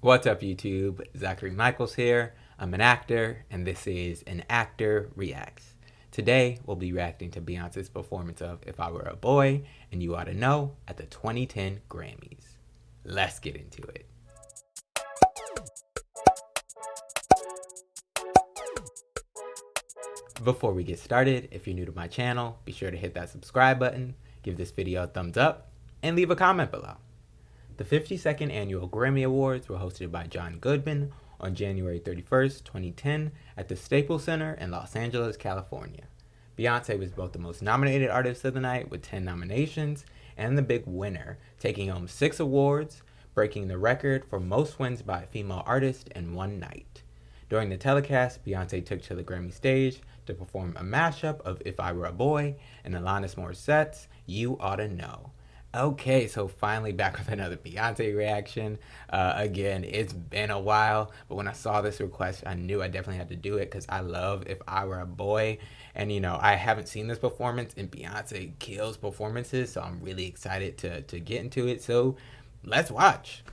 What's up, YouTube? Zachary Michaels here. I'm an actor, and this is An Actor Reacts. Today, we'll be reacting to Beyoncé's performance of If I Were a Boy and You Oughta Know at the 2010 Grammys. Let's get into it. Before we get started, if you're new to my channel, be sure to hit that subscribe button, give this video a thumbs up, and leave a comment below. The 52nd Annual Grammy Awards were hosted by John Goodman on January 31st, 2010 at the Staples Center in Los Angeles, California. Beyoncé was both the most nominated artist of the night with 10 nominations and the big winner, taking home 6 awards, breaking the record for most wins by a female artist in one night. During the telecast, Beyoncé took to the Grammy stage to perform a mashup of If I Were a Boy and Alanis Morissette's You Oughta Know. Okay, so finally back with another Beyoncé reaction. Again, it's been a while, but when I saw this request, I knew I definitely had to do it because I love If I Were a Boy. And, you know, I haven't seen this performance, and Beyoncé kills performances, so I'm really excited to get into it. So let's watch.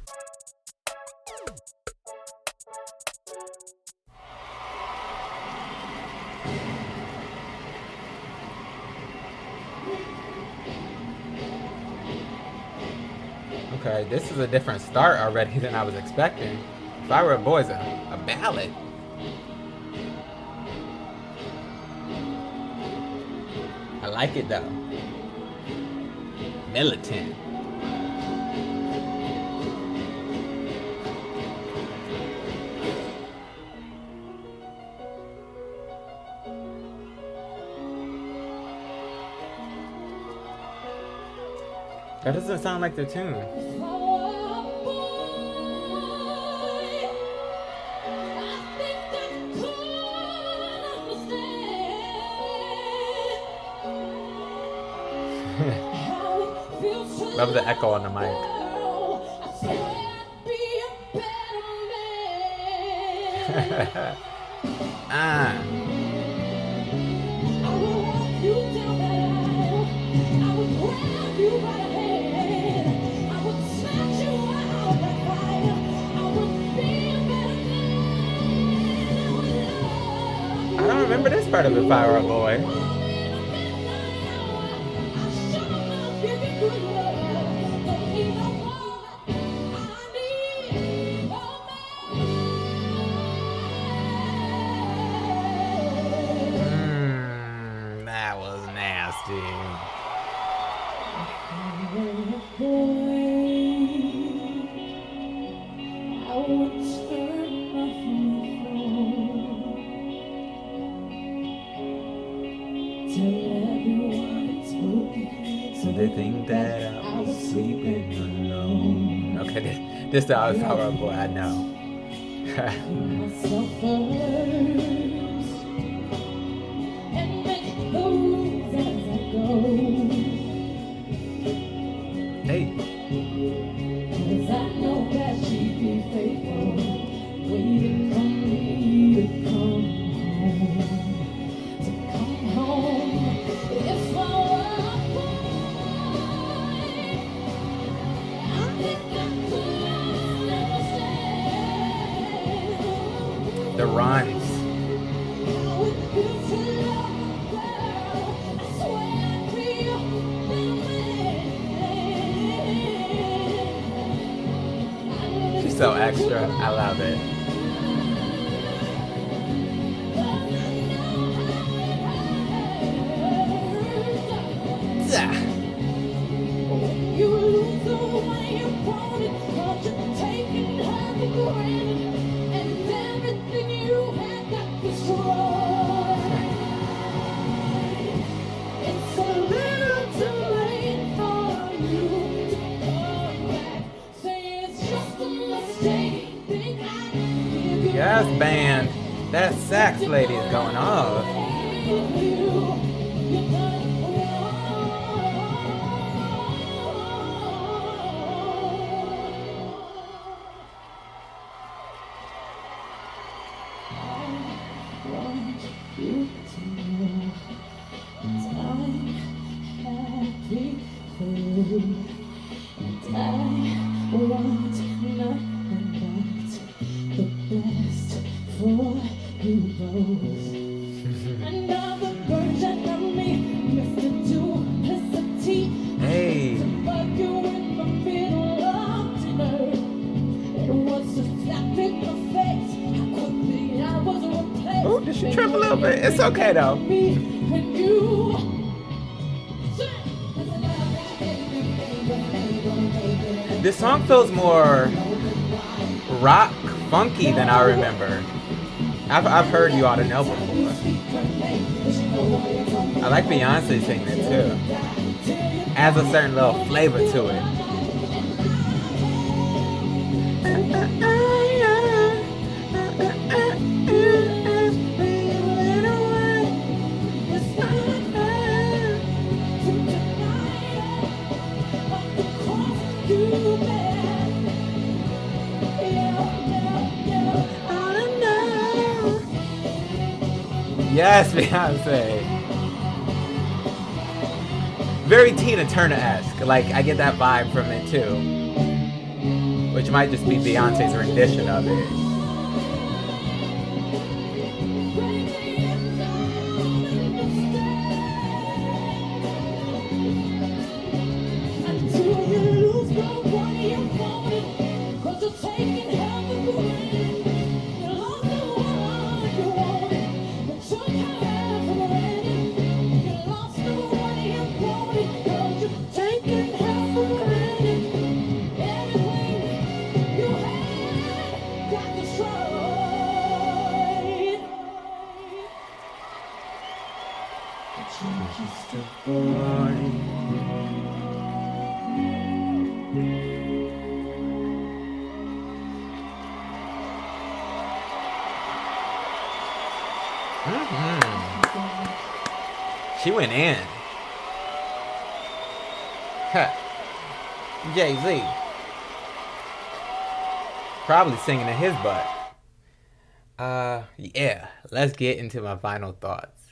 Okay, this is a different start already than I was expecting. If I Were a Boy is a ballad. I like it though. Militant. That doesn't sound like the tune. Love the echo on the mic. I don't remember this part of If I Were a Boy. That was nasty. So they think that I was sleeping alone. Okay, this the If I Were a Boy, I know. Hey. The runs. She's so extra. I love it. Yes, band. That sax lady is going off. best for you both. Another version of me, Mr. Duplicity. Hey. Fuck you in the middle of dinner. It was a slap in the face. How quickly I was replaced. Oh, did she trip a little bit? It's okay though. When you This song feels more rock funky than I remember. I've heard You Oughta Know before. I like Beyonce singing it too. Adds a certain little flavor to it. Yes, Beyonce. Very Tina Turner-esque. Like, I get that vibe from it too. Which might just be Beyonce's rendition of it. She went in. Huh. Jay-Z. Probably singing in his butt. Yeah. Let's get into my final thoughts.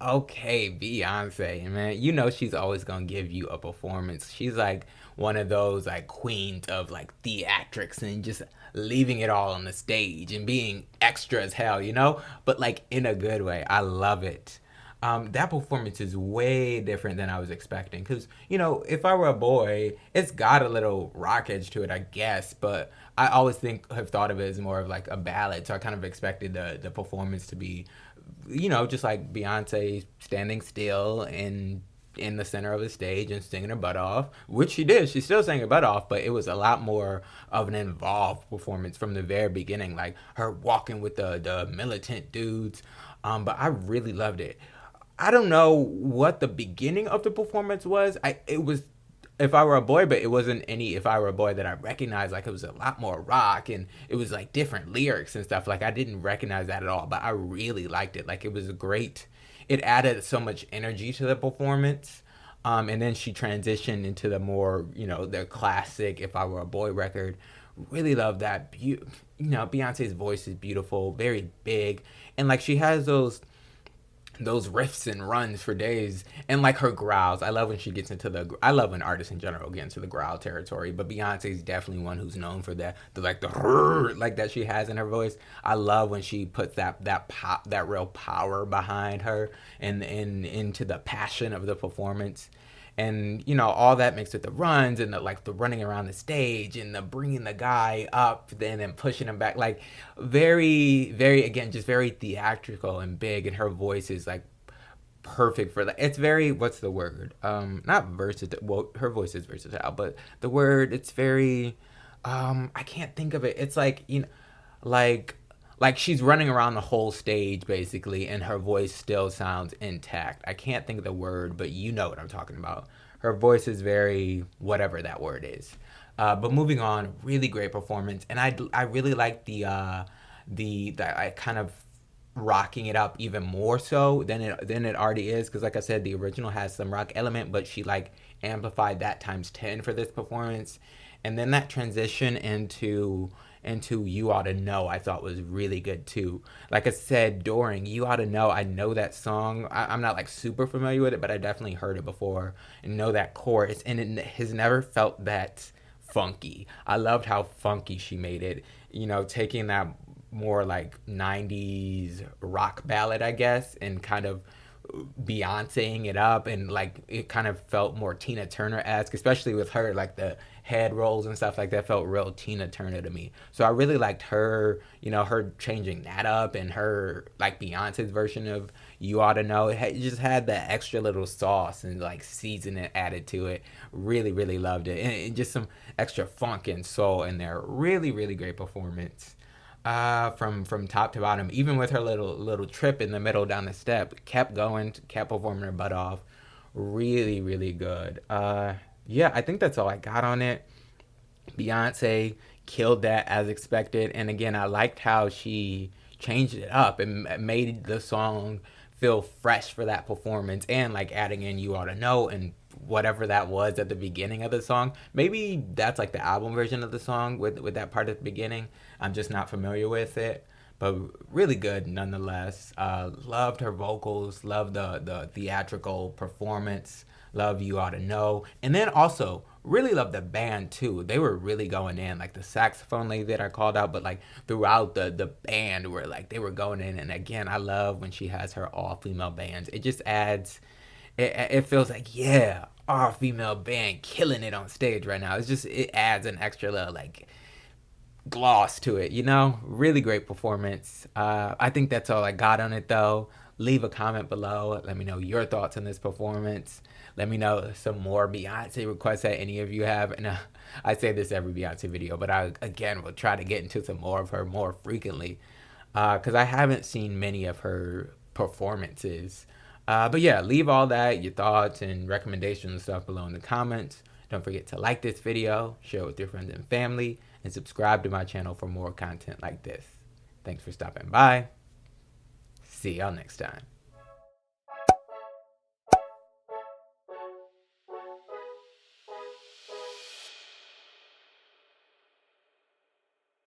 Okay, Beyonce, man. You know she's always gonna give you a performance. She's like one of those like queens of like theatrics and just leaving it all on the stage and being extra as hell, you know? But like in a good way. I love it. That performance is way different than I was expecting. Because, you know, If I Were a Boy, it's got a little rock edge to it, I guess. But I always have thought of it as more of like a ballad. So I kind of expected the performance to be, you know, just like Beyonce standing still and in the center of the stage and singing her butt off, which she did. She still sang her butt off, but it was a lot more of an involved performance from the very beginning, like her walking with the militant dudes. But I really loved it. I don't know what the beginning of the performance was. It was If I Were a Boy, but it wasn't any If I Were a Boy that I recognized. Like, it was a lot more rock and it was like different lyrics and stuff. Like, I didn't recognize that at all, but I really liked it. Like, it was great. It added so much energy to the performance. And then she transitioned into the more, you know, the classic If I Were a Boy record. Really love that. You know, Beyonce's voice is beautiful, very big. And like, she has those riffs and runs for days, and like her growls. I love when she gets into I love when artists in general get into the growl territory, but Beyonce's definitely one who's known for that, the like that she has in her voice. I love when she puts that pop, that real power behind her and into the passion of the performance. And you know, all that mixed with the runs and the running around the stage and the bringing the guy up then and pushing him back, like very, very, again, just very theatrical and big. And her voice is like perfect for that. It's very, what's the word, not versatile, well, her voice is versatile, but the word, it's very, I can't think of it. It's like, you know, like she's running around the whole stage basically, and her voice still sounds intact. I can't think of the word, but you know what I'm talking about. Her voice is very, whatever that word is. But moving on, really great performance, and I really like the I kind of rocking it up even more so than it already is, because like I said, the original has some rock element, but she like amplified that times 10 for this performance. And then that transition into You Oughta Know, I thought was really good too. Like I said, during You Oughta Know, I know that song. I'm not like super familiar with it, but I definitely heard it before and know that chorus. And it has never felt that funky. I loved how funky she made it. You know, taking that more like 90s rock ballad, I guess, and kind of Beyonceing it up, and like it kind of felt more Tina Turner-esque, especially with her like the head rolls and stuff like that felt real Tina Turner to me. So I really liked her, you know, her changing that up, and her like Beyonce's version of You Oughta Know. It just had that extra little sauce and like seasoning added to it. Really, really loved it, and just some extra funk and soul in there. Really, really great performance. From top to bottom, even with her little trip in the middle down the step, kept going, kept performing her butt off. Really, really good. Yeah, I think that's all I got on it. Beyonce killed that as expected, and again, I liked how she changed it up and made the song feel fresh for that performance, and like adding in You Oughta Know and whatever that was at the beginning of the song. Maybe that's like the album version of the song with that part at the beginning. I'm just not familiar with it, but really good nonetheless. Loved her vocals, loved the theatrical performance, love You Oughta Know, and then also really loved the band too. They were really going in, like the saxophone lady that I called out, but like throughout the band were like they were going in. And again, I love when she has her all female bands. It just adds, it feels like, yeah, all female band killing it on stage right now. It's just, it adds an extra little like gloss to it, you know. Really great performance. I think that's all I got on it though. Leave a comment below, let me know your thoughts on this performance. Let me know some more Beyonce requests that any of you have. And I say this every Beyonce video, but I again will try to get into some more of her more frequently, because I haven't seen many of her performances. But yeah, leave all that, your thoughts and recommendations and stuff below in the comments. Don't forget to like this video, share it with your friends and family, and subscribe to my channel for more content like this. Thanks for stopping by. See y'all next time.